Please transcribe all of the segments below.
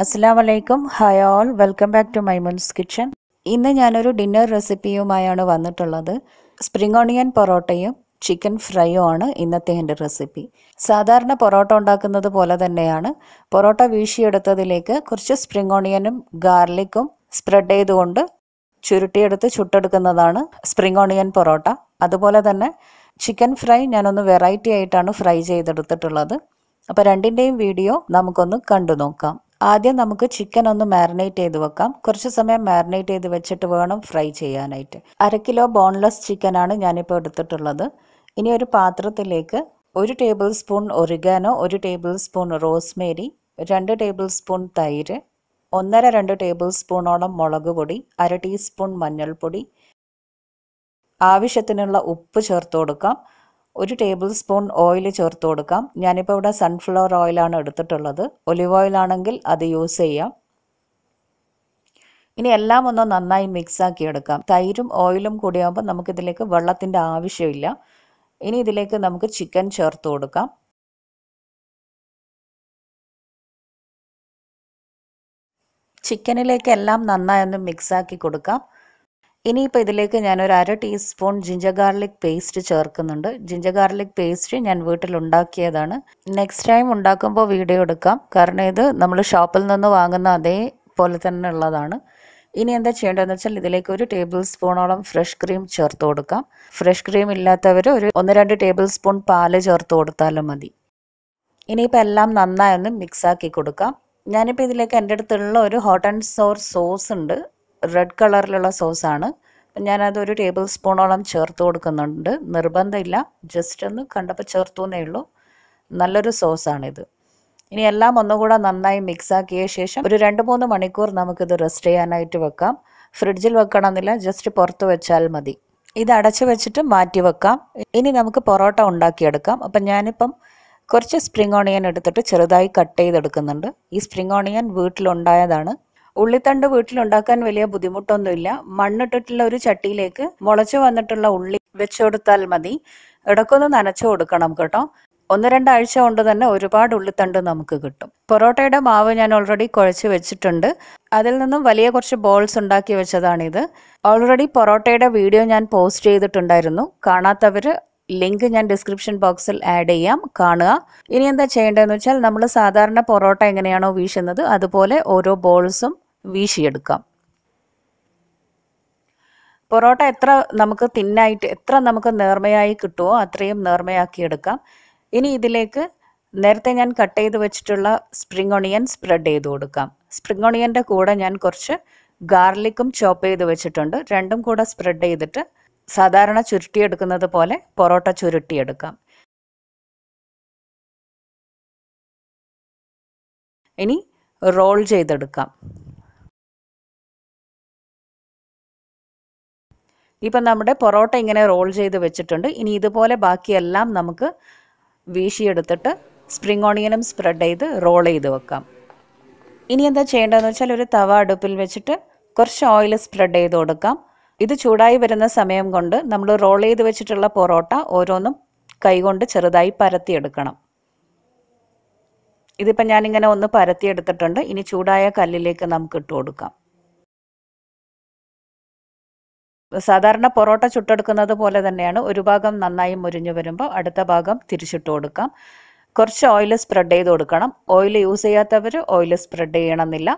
അസ്സലാമു അലൈക്കും. Hi all, welcome back to Maimoon's kitchen. ഇന്ന് ഞാനൊരു ഡിന്നർ റെസിപ്പിയുമായാണ് വന്നിട്ടുള്ളത്. സ്പ്രിംഗ് ഓണിയൻ പൊറോട്ടയും ചിക്കൻ ഫ്രൈയും ആണ് ഇന്നത്തെ എൻ്റെ റെസിപ്പി. സാധാരണ പൊറോട്ട ഉണ്ടാക്കുന്നത് പോലെ തന്നെയാണ്. പൊറോട്ട വീശിയെടുത്തതിലേക്ക് കുറച്ച് സ്പ്രിംഗ് ഓണിയനും ഗാർലിക്കും സ്പ്രെഡ് ചെയ്തുകൊണ്ട് ചുരുട്ടിയെടുത്ത് ചുട്ടെടുക്കുന്നതാണ് സ്പ്രിംഗ് ഓണിയൻ പൊറോട്ട. അതുപോലെ തന്നെ ചിക്കൻ ഫ്രൈ ഞാനൊന്ന് വെറൈറ്റി ആയിട്ടാണ് ഫ്രൈ ചെയ്തെടുത്തിട്ടുള്ളത്. അപ്പോൾ രണ്ടിൻ്റെയും വീഡിയോ നമുക്കൊന്ന് കണ്ടു നോക്കാം. ആദ്യം നമുക്ക് ചിക്കൻ ഒന്ന് മാരിനേറ്റ് ചെയ്ത് വെക്കാം. കുറച്ച് സമയം മാരിനേറ്റ് ചെയ്ത് വെച്ചിട്ട് വേണം ഫ്രൈ ചെയ്യാനായിട്ട്. 1/2 കിലോ ബോൺലെസ് ചിക്കനാണ് ഞാനിപ്പോൾ എടുത്തിട്ടുള്ളത്. ഇനി ഒരു പാത്രത്തിലേക്ക് 1 table spoon oregano, 1 table spoon Rosemary, 2 table spoon തൈര്, 1.5-2 ടേബിൾ സ്പൂണോളം മുളക് പൊടി, 1/2 ടീസ്പൂൺ മഞ്ഞൾപ്പൊടി, ആവശ്യത്തിനുള്ള ഉപ്പ് ചേർത്ത് കൊടുക്കാം. 1 ടേബിൾ സ്പൂൺ ഓയിൽ ചേർത്ത് കൊടുക്കാം. ഞാനിപ്പോൾ ഇവിടെ സൺഫ്ലവർ ഓയിലാണ് എടുത്തിട്ടുള്ളത്. ഒലിവ് ഓയിൽ ആണെങ്കിൽ അത് യൂസ് ചെയ്യാം. ഇനി എല്ലാം ഒന്ന് നന്നായി മിക്സാക്കി എടുക്കാം. തൈരും ഓയിലും കൂടിയാകുമ്പോൾ നമുക്കിതിലേക്ക് വെള്ളത്തിൻ്റെ ആവശ്യമില്ല. ഇനി ഇതിലേക്ക് നമുക്ക് ചിക്കൻ ചേർത്ത് കൊടുക്കാം. ചിക്കനിലേക്ക് എല്ലാം നന്നായി ഒന്ന് മിക്സാക്കി കൊടുക്കാം. ഇനിയിപ്പോൾ ഇതിലേക്ക് ഞാനൊരു 1/2 ടീസ്പൂൺ ജിഞ്ചർ ഗാർലിക് പേസ്റ്റ് ചേർക്കുന്നുണ്ട്. ജിഞ്ചർ ഗാർലിക് പേസ്റ്റ് ഞാൻ വീട്ടിലുണ്ടാക്കിയതാണ്. നെക്സ്റ്റ് ടൈം ഉണ്ടാക്കുമ്പോൾ വീഡിയോ എടുക്കാം, കാരണം ഇത് നമ്മൾ ഷോപ്പിൽ നിന്ന് വാങ്ങുന്ന അതേപോലെ തന്നെ ഉള്ളതാണ്. ഇനി എന്താ ചെയ്യേണ്ടതെന്ന് വെച്ചാൽ ഇതിലേക്ക് 1 ടേബിൾ സ്പൂണോളം ഫ്രഷ് ക്രീം ചേർത്ത് കൊടുക്കാം. ഫ്രഷ് ക്രീം ഇല്ലാത്തവർ ഒരു 1-2 ടേബിൾ സ്പൂൺ പാല് ചേർത്ത് കൊടുത്താലും മതി. ഇനിയിപ്പോൾ എല്ലാം നന്നായി ഒന്ന് മിക്സാക്കി കൊടുക്കാം. ഞാനിപ്പോൾ ഇതിലേക്ക് എൻ്റെ അടുത്തുള്ള ഒരു ഹോട്ട് ആൻഡ് സോർ സോസ് ഉണ്ട്. റെഡ് കളറിലുള്ള സോസാണ്. ഞാനത് 1 ടേബിൾ സ്പൂണോളം ചേർത്ത് കൊടുക്കുന്നുണ്ട്. നിർബന്ധമില്ല, ജസ്റ്റ് ഒന്ന് കണ്ടപ്പോൾ ചേർത്തു എന്നേ ഉള്ളൂ. നല്ലൊരു സോസാണിത്. ഇനി എല്ലാം ഒന്നുകൂടെ നന്നായി മിക്സാക്കിയ ശേഷം ഒരു 2-3 മണിക്കൂർ നമുക്കിത് റെസ്റ്റ് ചെയ്യാനായിട്ട് വെക്കാം. ഫ്രിഡ്ജിൽ വെക്കണമെന്നില്ല, ജസ്റ്റ് പുറത്ത് വെച്ചാൽ മതി. ഇത് അടച്ചു വെച്ചിട്ട് മാറ്റി വെക്കാം. ഇനി നമുക്ക് പൊറോട്ട ഉണ്ടാക്കിയെടുക്കാം. അപ്പം ഞാനിപ്പം കുറച്ച് സ്പ്രിംഗ് ഓണിയൻ എടുത്തിട്ട് ചെറുതായി കട്ട് ചെയ്തെടുക്കുന്നുണ്ട്. ഈ സ്പ്രിംഗ് ഓണിയൻ വീട്ടിലുണ്ടായതാണ്. ഉള്ളിത്തണ്ട് വീട്ടിലുണ്ടാക്കാൻ വലിയ ബുദ്ധിമുട്ടൊന്നുമില്ല. മണ്ണിട്ടിട്ടുള്ള ഒരു ചട്ടിയിലേക്ക് മുളച്ചു വന്നിട്ടുള്ള ഉള്ളി വെച്ചു കൊടുത്താൽ മതി. ഇടയ്ക്കൊന്ന് നനച്ചു കൊടുക്കണം കേട്ടോ. 1-2 ആഴ്ച കൊണ്ട് തന്നെ ഒരുപാട് ഉള്ളിത്തണ്ട് നമുക്ക് കിട്ടും. പൊറോട്ടയുടെ മാവ് ഞാൻ ഓൾറെഡി കുഴച്ച് വെച്ചിട്ടുണ്ട്. അതിൽ നിന്നും വലിയ കുറച്ച് ബോൾസ് ഉണ്ടാക്കി വെച്ചതാണിത്. ഓൾറെഡി പൊറോട്ടയുടെ വീഡിയോ ഞാൻ പോസ്റ്റ് ചെയ്തിട്ടുണ്ടായിരുന്നു. കാണാത്തവർ ലിങ്ക് ഞാൻ ഡിസ്ക്രിപ്ഷൻ ബോക്സിൽ ആഡ് ചെയ്യാം, കാണുക. ഇനി എന്താ ചെയ്യേണ്ടതെന്ന് വെച്ചാൽ നമ്മൾ സാധാരണ പൊറോട്ട എങ്ങനെയാണോ വീശുന്നത് അതുപോലെ ഓരോ ബോൾസും വീശിയെടുക്കാം. പൊറോട്ട എത്ര നമുക്ക് തിന്നായിട്ട് എത്ര നമുക്ക് നേർമയായി കിട്ടുമോ അത്രയും നേർമയാക്കിയെടുക്കാം. ഇനി ഇതിലേക്ക് നേരത്തെ ഞാൻ കട്ട് ചെയ്ത് വെച്ചിട്ടുള്ള സ്പ്രിംഗ് ഓണിയൻ സ്പ്രെഡ് ചെയ്ത് കൊടുക്കാം. സ്പ്രിംഗ് ഓണിയൻ്റെ കൂടെ ഞാൻ കുറച്ച് ഗാർലിക്കും ചോപ്പ് ചെയ്ത് വെച്ചിട്ടുണ്ട്. രണ്ടും കൂടെ സ്പ്രെഡ് ചെയ്തിട്ട് സാധാരണ ചുരുട്ടിയെടുക്കുന്നത് പോലെ പൊറോട്ട ചുരുട്ടിയെടുക്കാം. ഇനി റോൾ ചെയ്തെടുക്കാം. ഇപ്പം നമ്മുടെ പൊറോട്ട ഇങ്ങനെ റോൾ ചെയ്ത് വെച്ചിട്ടുണ്ട്. ഇനി ഇതുപോലെ ബാക്കിയെല്ലാം നമുക്ക് വീശിയെടുത്തിട്ട് സ്പ്രിംഗ് ഓണിയനും സ്പ്രെഡ് ചെയ്ത് റോൾ ചെയ്ത് വെക്കാം. ഇനി എന്താ ചെയ്യേണ്ടതെന്ന് വെച്ചാൽ ഒരു തവ അടുപ്പിൽ വെച്ചിട്ട് കുറച്ച് ഓയിൽ സ്പ്രെഡ് ചെയ്ത് കൊടുക്കാം. ഇത് ചൂടായി വരുന്ന സമയം കൊണ്ട് നമ്മൾ റോൾ ചെയ്ത് വെച്ചിട്ടുള്ള പൊറോട്ട ഓരോന്നും കൈകൊണ്ട് ചെറുതായി പരത്തിയെടുക്കണം. ഇതിപ്പോൾ ഞാനിങ്ങനെ ഒന്ന് പരത്തിയെടുത്തിട്ടുണ്ട്. ഇനി ചൂടായ കല്ലിലേക്ക് നമുക്ക് ഇട്ട് കൊടുക്കാം. സാധാരണ പൊറോട്ട ചുട്ടെടുക്കുന്നത് പോലെ തന്നെയാണ്. ഒരു ഭാഗം നന്നായി മുരിഞ്ഞു വരുമ്പോൾ അടുത്ത ഭാഗം തിരിച്ചിട്ട് കൊടുക്കാം. കുറച്ച് ഓയിൽ സ്പ്രെഡ് ചെയ്ത് കൊടുക്കണം. ഓയിൽ യൂസ് ചെയ്യാത്തവർ ഓയിൽ സ്പ്രെഡ് ചെയ്യണമെന്നില്ല.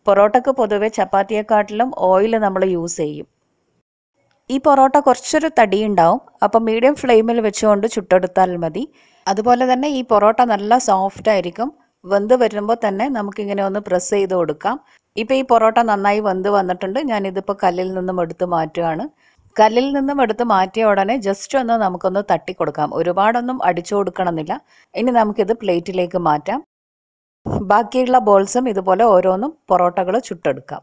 പൊറോട്ടയ്ക്ക് പൊതുവെ ചപ്പാത്തിയെക്കാട്ടിലും ഓയിൽ നമ്മൾ യൂസ് ചെയ്യും. ഈ പൊറോട്ട കുറച്ചൊരു തടി ഉണ്ടാവും. അപ്പം മീഡിയം ഫ്ലെയിമിൽ വെച്ചുകൊണ്ട് ചുട്ടെടുത്താൽ മതി. അതുപോലെ തന്നെ ഈ പൊറോട്ട നല്ല സോഫ്റ്റ് ആയിരിക്കും. വെന്ത് വരുമ്പോൾ തന്നെ നമുക്കിങ്ങനെ ഒന്ന് പ്രസ് ചെയ്ത് കൊടുക്കാം. ഇപ്പോൾ ഈ പൊറോട്ട നന്നായി വെന്ത് വന്നിട്ടുണ്ട്. ഞാനിതിപ്പോൾ കല്ലിൽ നിന്നും എടുത്ത് മാറ്റുകയാണ്. കല്ലിൽ നിന്നും എടുത്ത് മാറ്റിയ ഉടനെ ജസ്റ്റ് ഒന്ന് നമുക്കൊന്ന് തട്ടി കൊടുക്കാം. ഒരുപാടൊന്നും അടിച്ചു കൊടുക്കണമെന്നില്ല. ഇനി നമുക്കിത് പ്ലേറ്റിലേക്ക് മാറ്റാം. ബാക്കിയുള്ള ബോൾസും ഇതുപോലെ ഓരോന്നും പൊറോട്ടകൾ ചുട്ടെടുക്കാം.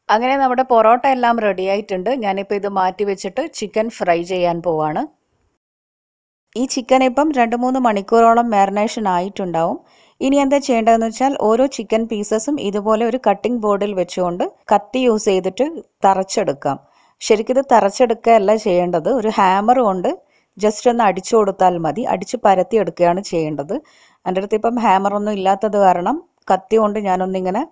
അങ്ങനെ നമ്മുടെ പൊറോട്ട എല്ലാം റെഡി ആയിട്ടുണ്ട്. ഞാനിപ്പോൾ ഇത് മാറ്റി വെച്ചിട്ട് ചിക്കൻ ഫ്രൈ ചെയ്യാൻ പോവാണ്. ഈ ചിക്കൻ ഇപ്പം 2-3 മണിക്കൂറോളം മാരിനേഷൻ ആയിട്ടുണ്ടാവും. ഇനി എന്താ ചെയ്യേണ്ടതെന്ന് വെച്ചാൽ ഓരോ ചിക്കൻ പീസസും ഇതുപോലെ ഒരു കട്ടിംഗ് ബോർഡിൽ വെച്ചുകൊണ്ട് കത്തി യൂസ് ചെയ്തിട്ട് തറച്ചെടുക്കാം. ശരിക്കും ഇത് തറച്ചെടുക്കുകയല്ല ചെയ്യേണ്ടത്, ഒരു ഹാമർ കൊണ്ട് ജസ്റ്റ് ഒന്ന് അടിച്ചു കൊടുത്താൽ മതി. അടിച്ച് പരത്തി എടുക്കുകയാണ് ചെയ്യേണ്ടത്. എൻ്റെ അടുത്ത് ഇപ്പം ഹാമറൊന്നും ഇല്ലാത്തത് കാരണം കത്തി കൊണ്ട് ഞാനൊന്നിങ്ങനെ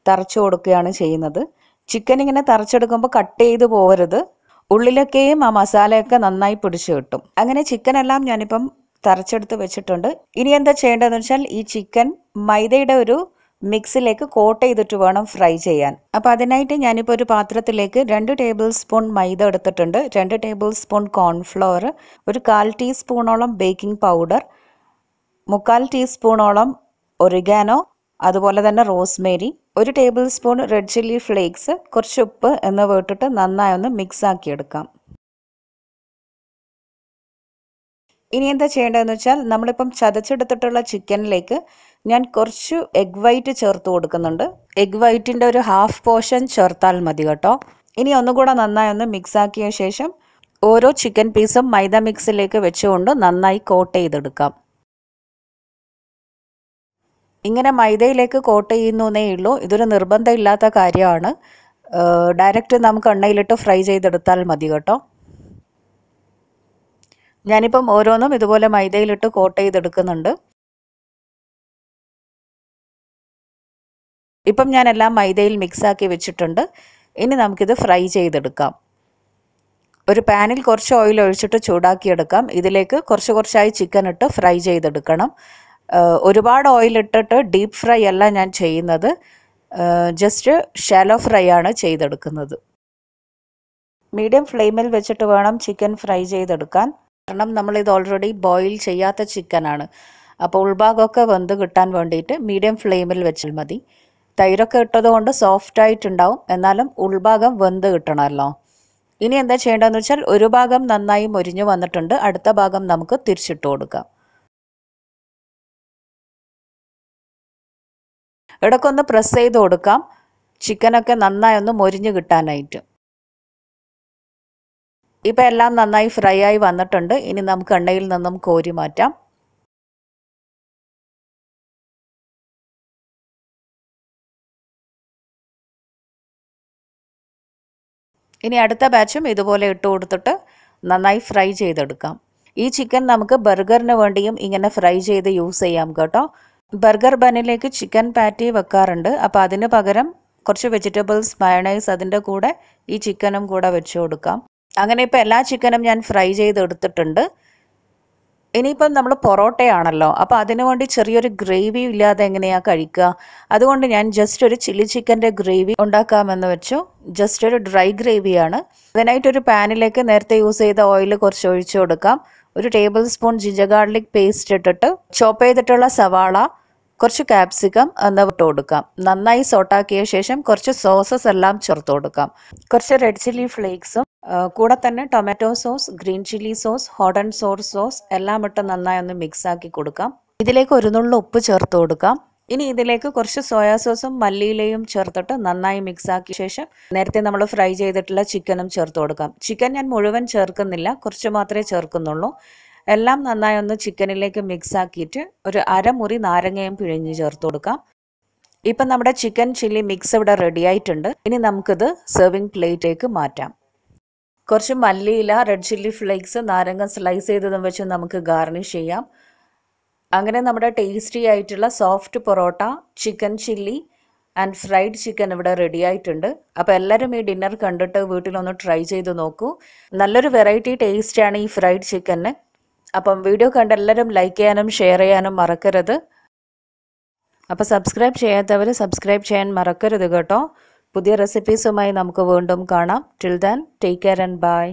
തറച്ചു കൊടുക്കുകയാണ് ചെയ്യുന്നത്. ചിക്കൻ ഇങ്ങനെ തറച്ചെടുക്കുമ്പോൾ കട്ട് ചെയ്ത് പോകരുത്, ഉള്ളിലൊക്കെയും ആ മസാലയൊക്കെ നന്നായി പിടിച്ചു കിട്ടും. അങ്ങനെ ചിക്കനെല്ലാം ഞാനിപ്പം തറച്ചെടുത്ത് വെച്ചിട്ടുണ്ട്. ഇനി എന്താ ചെയ്യേണ്ടതെന്ന് വെച്ചാൽ ഈ ചിക്കൻ മൈദയുടെ ഒരു മിക്സിലേക്ക് കോട്ട് ചെയ്തിട്ട് വേണം ഫ്രൈ ചെയ്യാൻ. അപ്പോൾ അതിനായിട്ട് ഞാനിപ്പോൾ ഒരു പാത്രത്തിലേക്ക് 2 ടേബിൾ സ്പൂൺ മൈദ എടുത്തിട്ടുണ്ട്, 2 ടേബിൾ സ്പൂൺ കോൺഫ്ലവർ, ഒരു 1/4 ടീസ്പൂണോളം ബേക്കിംഗ് പൗഡർ, 3/4 ടീസ്പൂണോളം ഒറിഗാനോ, അതുപോലെ തന്നെ Rosemary, 1 table spoon red chilli flakes, കുറച്ച് ഉപ്പ് എന്നിവ ഇട്ടിട്ട് നന്നായി ഒന്ന് മിക്സ് ആക്കി എടുക്കാം. ഇനി എന്താ ചെയ്യേണ്ടതെന്ന് വെച്ചാൽ നമ്മളിപ്പം ചതച്ചെടുത്തിട്ടുള്ള ചിക്കനിലേക്ക് ഞാൻ കുറച്ച് എഗ് വൈറ്റ് ചേർത്ത് കൊടുക്കുന്നുണ്ട്. എഗ് വൈറ്റിൻ്റെ ഒരു 1/2 പോർഷൻ ചേർത്താൽ മതി കേട്ടോ. ഇനി ഒന്നുകൂടെ നന്നായി ഒന്ന് മിക്സ് ആക്കിയ ശേഷം ഓരോ ചിക്കൻ പീസും മൈദ മിക്സിലേക്ക് വെച്ചുകൊണ്ട് നന്നായി കോട്ട് ചെയ്തെടുക്കാം. ഇങ്ങനെ മൈദയിലേക്ക് കോട്ട് ചെയ്യുന്നേ ഉള്ളൂ, ഇതൊരു നിർബന്ധമില്ലാത്ത കാര്യമാണ്. ഡയറക്റ്റ് നമുക്ക് എണ്ണയിലിട്ട് ഫ്രൈ ചെയ്തെടുത്താൽ മതി കേട്ടോ. ഞാനിപ്പം ഓരോന്നും ഇതുപോലെ മൈദയിലിട്ട് കോട്ട് ചെയ്തെടുക്കുന്നുണ്ട്. ഇപ്പം ഞാനെല്ലാം മൈദയിൽ മിക്സാക്കി വെച്ചിട്ടുണ്ട്. ഇനി നമുക്കിത് ഫ്രൈ ചെയ്തെടുക്കാം. ഒരു പാനിൽ കുറച്ച് ഓയിൽ ഒഴിച്ചിട്ട് ചൂടാക്കിയെടുക്കാം. ഇതിലേക്ക് കുറച്ച് കുറച്ചായി ചിക്കൻ ഇട്ട് ഫ്രൈ ചെയ്തെടുക്കണം. ഒരുപാട് ഓയിൽ ഇട്ടിട്ട് ഡീപ്പ് ഫ്രൈ അല്ല ഞാൻ ചെയ്യുന്നത്, ജസ്റ്റ് ഷാലോ ഫ്രൈ ആണ് ചെയ്തെടുക്കുന്നത്. മീഡിയം ഫ്ലെയിമിൽ വെച്ചിട്ട് വേണം ചിക്കൻ ഫ്രൈ ചെയ്തെടുക്കാൻ. കാരണം നമ്മളിത് ഓൾറെഡി ബോയിൽ ചെയ്യാത്ത ചിക്കനാണ്. അപ്പോൾ ഉൾഭാഗമൊക്കെ വെന്ത് കിട്ടാൻ വേണ്ടിയിട്ട് മീഡിയം ഫ്ലെയിമിൽ വെച്ചാൽ മതി. തൈരൊക്കെ ഇട്ടത് കൊണ്ട് സോഫ്റ്റ് ആയിട്ടുണ്ടാവും, എന്നാലും ഉൾഭാഗം വെന്ത് കിട്ടണമല്ലോ. ഇനി എന്താ ചെയ്യേണ്ടതെന്ന് വെച്ചാൽ ഒരു ഭാഗം നന്നായി മൊരിഞ്ഞു വന്നിട്ടുണ്ട്, അടുത്ത ഭാഗം നമുക്ക് തിരിച്ചിട്ട് കൊടുക്കാം. ഇടയ്ക്കൊന്ന് പ്രസ് ചെയ്ത് കൊടുക്കാം, ചിക്കനൊക്കെ നന്നായി ഒന്ന് മൊരിഞ്ഞ് കിട്ടാനായിട്ട്. ഇപ്പം എല്ലാം നന്നായി ഫ്രൈ ആയി വന്നിട്ടുണ്ട്. ഇനി നമുക്ക് എണ്ണയിൽ നിന്നും കോരി മാറ്റാം. ഇനി അടുത്ത ബാച്ചും ഇതുപോലെ ഇട്ട് കൊടുത്തിട്ട് നന്നായി ഫ്രൈ ചെയ്തെടുക്കാം. ഈ ചിക്കൻ നമുക്ക് ബർഗറിന് വേണ്ടിയും ഇങ്ങനെ ഫ്രൈ ചെയ്ത് യൂസ് ചെയ്യാം കേട്ടോ. ബർഗർ ബന്നിലേക്ക് ചിക്കൻ പാറ്റി വെക്കാറുണ്ട്. അപ്പോൾ അതിന് പകരം കുറച്ച് വെജിറ്റബിൾസ്, മയണൈസ്, അതിൻ്റെ കൂടെ ഈ ചിക്കനും കൂടെ വെച്ച് കൊടുക്കാം. അങ്ങനെ ഇപ്പോൾ എല്ലാ ചിക്കനും ഞാൻ ഫ്രൈ ചെയ്തെടുത്തിട്ടുണ്ട്. ഇനിയിപ്പം നമ്മൾ പൊറോട്ടയാണല്ലോ, അപ്പോൾ അതിനു വേണ്ടി ചെറിയൊരു ഗ്രേവി ഇല്ലാതെ എങ്ങനെയാണ് കഴിക്കുക? അതുകൊണ്ട് ഞാൻ ജസ്റ്റ് ഒരു ചില്ലി ചിക്കൻ്റെ ഗ്രേവി ഉണ്ടാക്കാമെന്ന് വെച്ചു. ജസ്റ്റ് ഒരു ഡ്രൈ ഗ്രേവിയാണ്. അതിനായിട്ടൊരു പാനിലേക്ക് നേരത്തെ യൂസ് ചെയ്ത ഓയിൽ കുറച്ച് ഒഴിച്ചു കൊടുക്കാം. ഒരു table spoon ginger garlic paste ഇട്ടിട്ട് ചോപ്പ് ചെയ്തിട്ടുള്ള സവാള, കുറച്ച് ക്യാപ്സിക്കം എന്നിവ ഇട്ട് കൊടുക്കാം. നന്നായി സോട്ടാക്കിയ ശേഷം കുറച്ച് സോസസ് എല്ലാം ചേർത്ത് കൊടുക്കാം. കുറച്ച് റെഡ് ചില്ലി ഫ്ലേക്സും കൂടെ തന്നെ tomato sauce, green chilli sauce, hot and sour sauce എല്ലാം ഇട്ട് നന്നായി ഒന്ന് മിക്സ് ആക്കി കൊടുക്കാം. ഇതിലേക്ക് ഒരു നുള്ളു ഉപ്പ് ചേർത്ത് കൊടുക്കാം. ഇനി ഇതിലേക്ക് കുറച്ച് സോയാ സോസും മല്ലിയിലയും ചേർത്തിട്ട് നന്നായി മിക്സ് ആക്കിയ ശേഷം നേരത്തെ നമ്മൾ ഫ്രൈ ചെയ്തിട്ടുള്ള ചിക്കനും ചേർത്ത് കൊടുക്കാം. ചിക്കൻ ഞാൻ മുഴുവൻ ചേർക്കുന്നില്ല, കുറച്ച് മാത്രമേ ചേർക്കുന്നുള്ളൂ. എല്ലാം നന്നായി ഒന്ന് ചിക്കനിലേക്ക് മിക്സ് ആക്കിയിട്ട് ഒരു അരമുറി നാരങ്ങയും പിഴിഞ്ഞ് ചേർത്ത് കൊടുക്കാം. ഇപ്പം നമ്മുടെ ചിക്കൻ ചില്ലി മിക്സ് ഇവിടെ റെഡി ആയിട്ടുണ്ട്. ഇനി നമുക്കിത് സെർവിങ് പ്ലേറ്റിലേക്ക് മാറ്റാം. കുറച്ച് മല്ലിയില, റെഡ് ചില്ലി ഫ്ലേക്സ്, നാരങ്ങ സ്ലൈസ് ചെയ്തതും വെച്ച് നമുക്ക് ഗാർണിഷ് ചെയ്യാം. അങ്ങനെ നമ്മുടെ ടേസ്റ്റി ആയിട്ടുള്ള soft parotta, chicken chilli and fried chicken ഇവിടെ റെഡി ആയിട്ടുണ്ട്. അപ്പോൾ എല്ലാവരും ഈ ഡിന്നർ കണ്ടിട്ട് വീട്ടിലൊന്ന് ട്രൈ ചെയ്ത് നോക്കൂ. നല്ലൊരു വെറൈറ്റി ടേസ്റ്റാണ് ഈ ഫ്രൈഡ് ചിക്കന്. അപ്പം വീഡിയോ കണ്ട് എല്ലാവരും ലൈക്ക് ചെയ്യാനും ഷെയർ ചെയ്യാനും മറക്കരുത്. അപ്പോൾ സബ്സ്ക്രൈബ് ചെയ്യാത്തവർ സബ്സ്ക്രൈബ് ചെയ്യാൻ മറക്കരുത് കേട്ടോ. പുതിയ റെസിപ്പീസുമായി നമുക്ക് വീണ്ടും കാണാം. Till then take care and by.